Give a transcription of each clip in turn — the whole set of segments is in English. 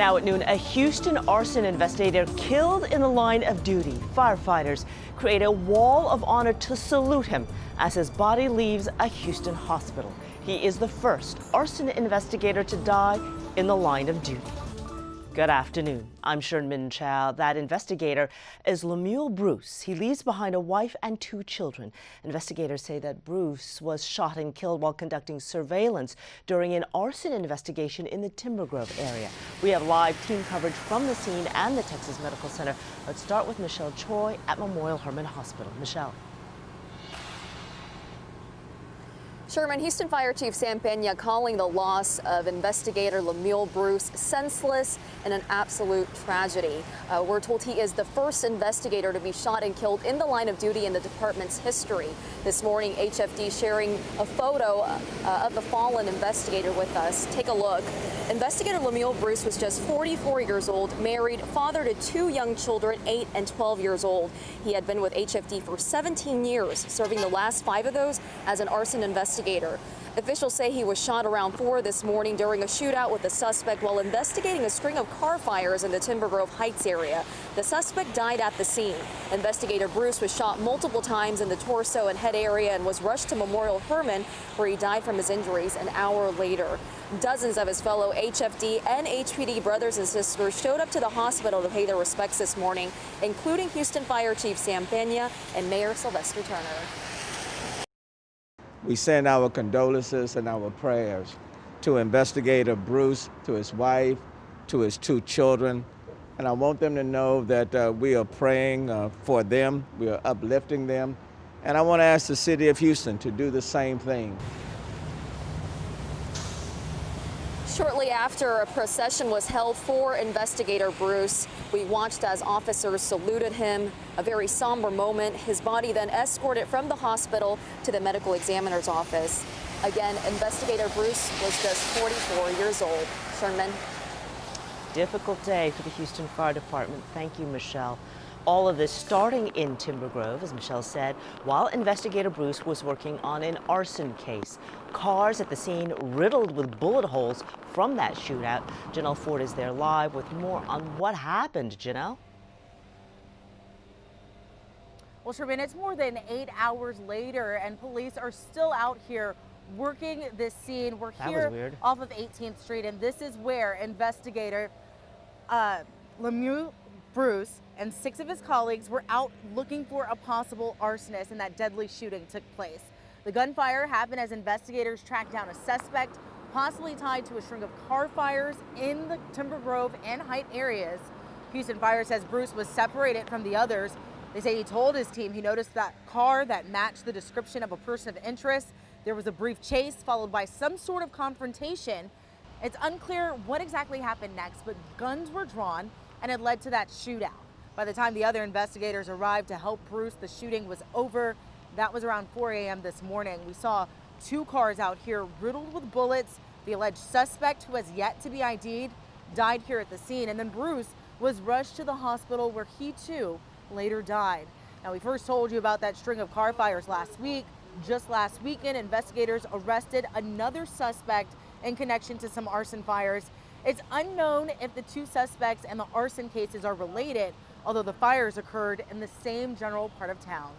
Now at noon, a Houston arson investigator killed in the line of duty. Firefighters create a wall of honor to salute him as his body leaves a Houston hospital. He is the first arson investigator to die in the line of duty. Good afternoon. I'm Sherman Chow. That investigator is Lemuel Bruce. He leaves behind a wife and 2 children. Investigators say that Bruce was shot and killed while conducting surveillance during an arson investigation in the Timber Grove area. We have live team coverage from the scene and the Texas Medical Center. Let's start with Michelle Choi at Memorial Hermann Hospital. Michelle. Sherman, Houston Fire Chief Sam Pena calling the loss of investigator Lemuel Bruce senseless and an absolute tragedy. We're told he is the first investigator to be shot and killed in the line of duty in the department's history. This morning, HFD sharing a photo of the fallen investigator with us. Take a look. Investigator Lemuel Bruce was just 44 years old, married, father to 2 young children, 8 and 12 years old. He had been with HFD for 17 years, serving the last 5 of those as an arson investigator. Officials say he was shot around 4 this morning during a shootout with a suspect while investigating a string of car fires in the Timber Grove Heights area. The suspect died at the scene. Investigator Bruce was shot multiple times in the torso and head area and was rushed to Memorial Hermann, where he died from his injuries an hour later. Dozens of his fellow HFD and HPD brothers and sisters showed up to the hospital to pay their respects this morning, including Houston Fire Chief Sam Pena and Mayor Sylvester Turner. We send our condolences and our prayers to Investigator Bruce, to his wife, to his 2 children. And I want them to know that we are praying for them, we are uplifting them. And I want to ask the city of Houston to do the same thing. Shortly after, a procession was held for investigator Bruce. We watched as officers saluted him, a very somber moment. His body then escorted from the hospital to the medical examiner's office. Again, investigator Bruce was just 44 years old. Sherman. Difficult day for the Houston Fire Department. Thank you, Michelle. All of this starting in Timber Grove, as Michelle said, while investigator Bruce was working on an arson case. Cars at the scene riddled with bullet holes from that shootout. Janelle Ford is there live with more on what happened. Janelle? Well, Sherman, it's more than 8 hours later, and police are still out here working this scene. We're here off of 18th Street, and this is where investigator Lemuel Bruce and 6 of his colleagues were out looking for a possible arsonist, and that deadly shooting took place. The gunfire happened as investigators tracked down a suspect, possibly tied to a string of car fires in the Timber Grove and Height areas. Houston Fire says Bruce was separated from the others. They say he told his team he noticed that car that matched the description of a person of interest. There was a brief chase followed by some sort of confrontation. It's unclear what exactly happened next, but guns were drawn and it led to that shootout. By the time the other investigators arrived to help Bruce, the shooting was over. That was around 4 a.m. this morning. We saw 2 cars out here riddled with bullets. The alleged suspect, who has yet to be ID'd, died here at the scene. And then Bruce was rushed to the hospital where he too later died. Now, we first told you about that string of car fires last week. Just last weekend, investigators arrested another suspect in connection to some arson fires. It's unknown if the 2 suspects and the arson cases are related, although the fires occurred in the same general part of town.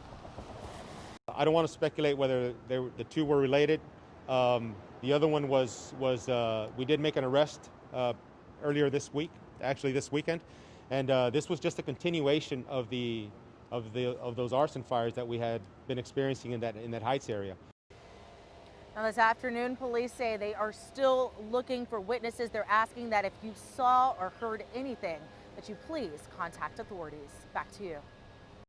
I don't want to speculate whether the 2 were related. The other one was we did make an arrest earlier this week, actually this weekend, and this was just a continuation of those arson fires that we had been experiencing in that Heights area. Now this afternoon, police say they are still looking for witnesses. They're asking that if you saw or heard anything, that you please contact authorities. Back to you.